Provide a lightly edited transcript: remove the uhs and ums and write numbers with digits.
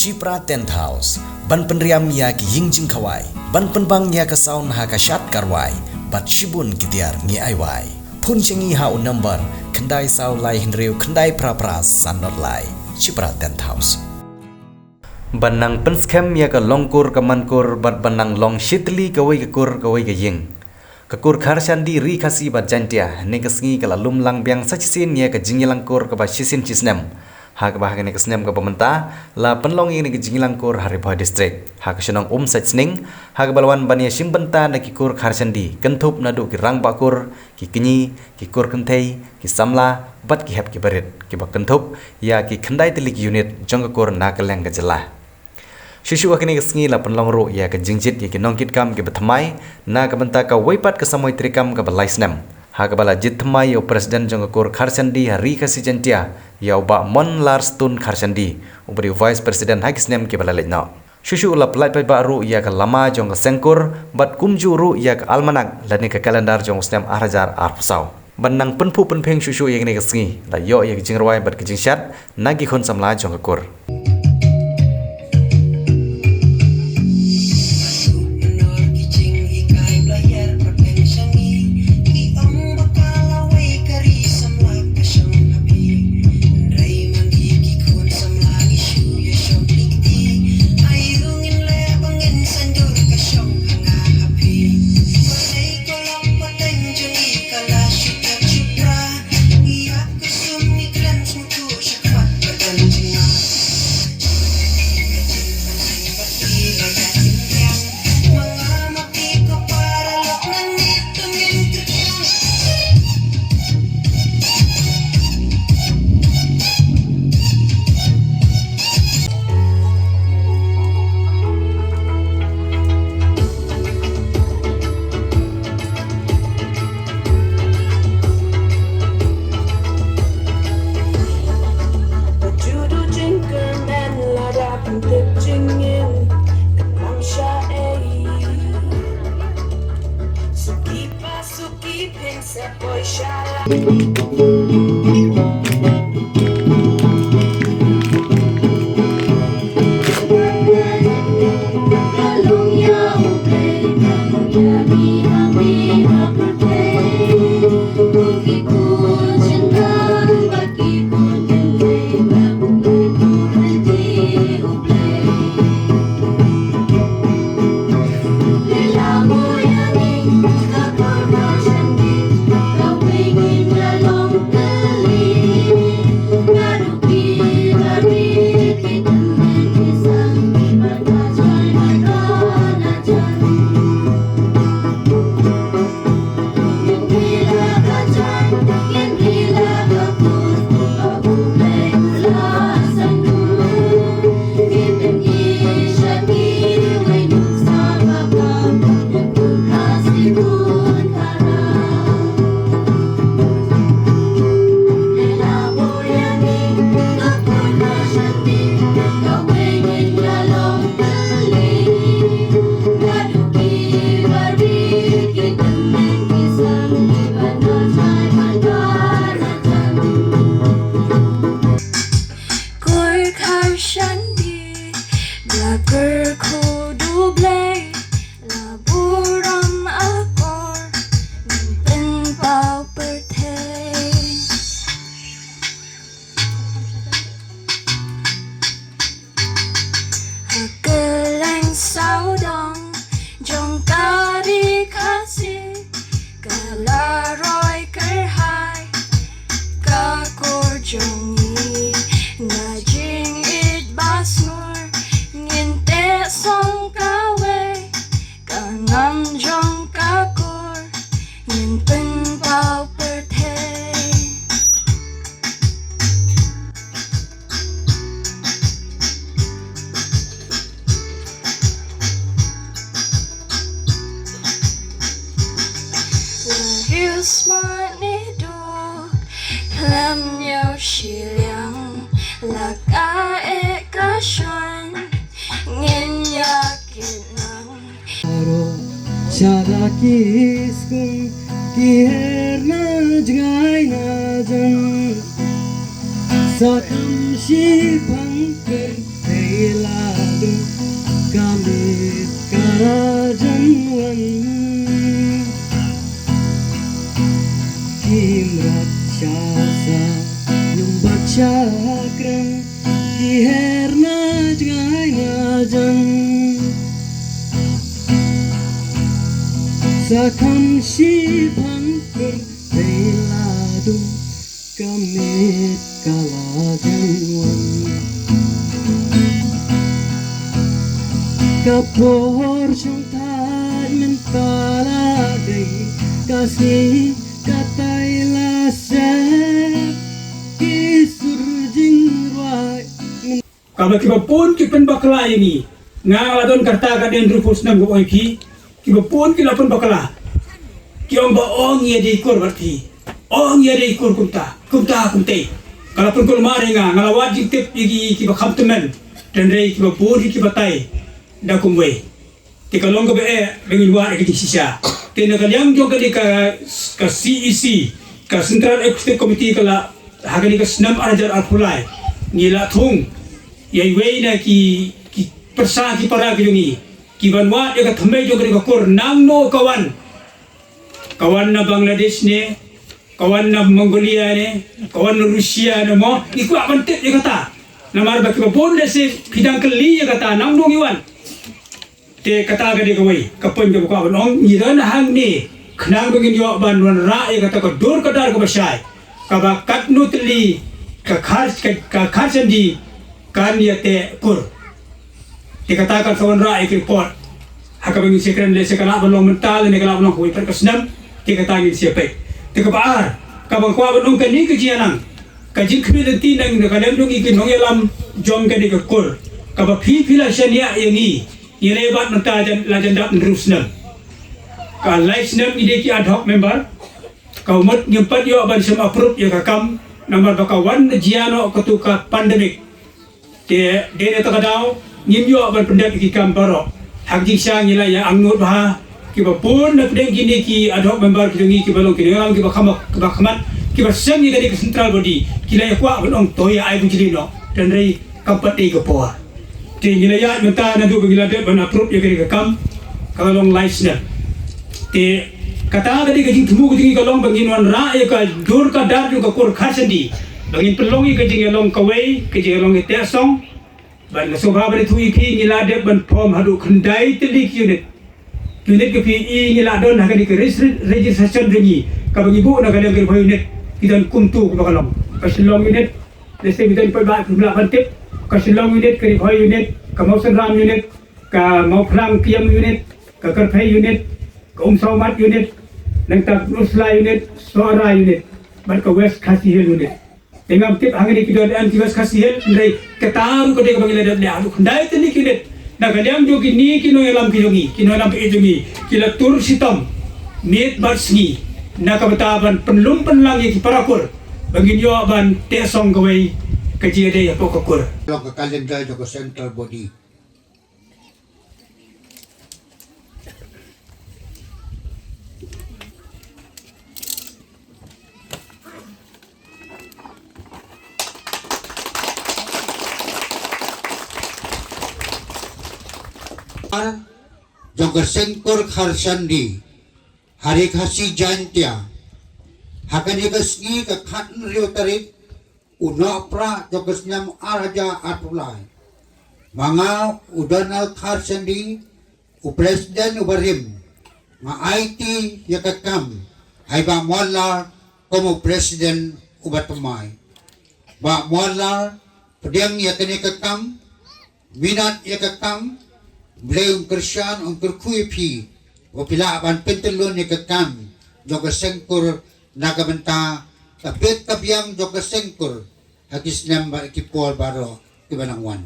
Cipra Tent House, ban penriam ya ki yingjing kawai, ban penbang ya ka saun ha ka syat karwai, bat shibun kitiar ngi aiwai. Pun cengi ha un number, kendai sau lai hinriu kendai pra-pra sanot lai. Cipra Tent House. Banang penskem ya ka longkur ka mankur bat banang long shitli kawai kekur kawai ke ying. Kekur kharsandi ri khasi bat jantia ne kesngi kala lumlang biang sachisin ya ka jingilangkur ka ba sisin cisnem. Ha ka ba ne kesnem ka pementa la penlong ini ke jingilangkur Hariboi district. Ha ka senong sachning ha ka balwan bania simbenta na kikur kharsandi kentup nadu ki rang bakur ki kinyi ki kur kentai ki samla bat ki hep ki barit ki ba kentup ya ki khandai tilik unit jongkur na kaleng ka jelah. Shushu akini kesngi la penlong ro ya ke jingjit ya ke nongkit kam ke bethamai na ke benta ka waipat ke samoi trikam ke balaisnem ha ke bala jit thamai yo presiden jongkur kharsandi hari khasi jantia ya ba mon lars tun kharsandi ubri vice president hakisnem ke bala lejna shushu la plai pai ba ro ya ke lama jong sengkur bat kumju ro ya ke almanak lani ke kalendar jong snem arhajar arpsau banang penpu penpeng shushu ya kini kesngi la yo ya ke jingrwai bat ke jingshat nagi khon samla jongkur. Sada kiskun kierna jgaina jan Sakam shi pangkar ladu kamit kalajanwan Kimrat syasa nyumbat cakran Kiherna jngai najan Sakam shibang per ladu kamit kalajanwan Kapor siyang tay mentaladay Kasi katay lasap Isurjing ruay Kalau kiba pun kipen bakla ini ngaladon karta kaden rufus nam go ki kiba pun kila pun bakla kiong ba ong ye di kur berti ong ye di kur kumta kumte kalau pun kul mare ngalawat jing tip igi kiba kamtemen dan rei kiba pun kiba tai da kumwe ti kalong go be bengin wa ke sisa ti na kalyang jo kali ka CEC ka Central Executive Committee kala hagani ka snam arajar alpulai ngila thung yai wei na ki persa ki para ki jungi ki banwa de ka thame jo ka kor nang no kawan na Bangladesh ne kawan na Mongolia ne kawan na Rusia ne mo iku akan tip je kata namar ba ki bon de se pidang keli je kata nang no iwan te kata ka de ka wei ka pon jo ka ban ong ni ran hang ni khnang bengin yo ban wan ra e kata ka dur ka dar ka basai ka ba kat nutli ka kharch di kan ya te kur dikatakan sawan ra ek report haka bagi sekren le sekala balong mental ne kala balong kuwi perkasnam dikatangin siapa te ka baar ka bang kwa balong kan ni kejianang ka jikmi de tinang ne kalem dong ikin nong elam jom ka de ka kur ka ba phi la shania yangi ni lebat mental jan la jan dap nerusnam ka laisnam ide ki ad hoc member ka umut nyempat yo ban sem approve ya ka kam nomor bakawan jiano ketuka pandemik de ta kadau nyim yo ban pendap ki kam baro hak ji sang ila ya angnut ba ki ba pun na pde gini ki ad hoc member ki ngi ki balong ki ngang ki ba khamat ki ba sem ni dari ke central body ki la ya kwa ban ong toya ai bujili no dan rei kampat de ko poa te ni la ya menta na du bigila de ban approve ya ke kam kalong license te kata tadi kajing tumu kajing kalong bangin wan ra ya ka dur ka dar ju ka kur khasandi bangin pelongi kajing elong kawai kajing elong te song ban la sobha bari thui phi ngila de ban form hadu khandai telik unit ke phi i ngila don ha ka di registration ringi ka bangi bu na ka le ke unit kidan kumtu ka kalong ka silong unit lese bidan pa ba kumla bantip ka silong unit ke unit ka mausan ram unit ka mau phlang kiam unit ka karphai unit ka somat unit nang tak Rusla unit, Suara unit, mereka West Khasi unit. Tengah tip hangani kita ada anti West Khasi ndai ketaru ko de ko bangila de adu ndai tani unit. Na kaliam jo kini kino elam kijungi, kino elam ejungi, kila tur sitam, net barsni, na kabataban penlum penlang ki parakur. Bangin yo ban te song gawai kaji de ya pokokur. Lo ka kalendar jo ko central body. Joga sengkor kharsandi hari khasi jantia hakani kasni ka khatn rio tarik una pra joga nyam araja atulai manga udanal kharsandi u presiden ubarim nga IT yakakam hay ba mola como presiden ubatumai ba mola pedang yakani kakam minat yakakam Beliau Krisyan ang kurkuipi o pilaaban pentelon ni kakam joga sengkur nagamenta kapit kabiyang joga sengkur hagis namba ikipol baro ibanangwan.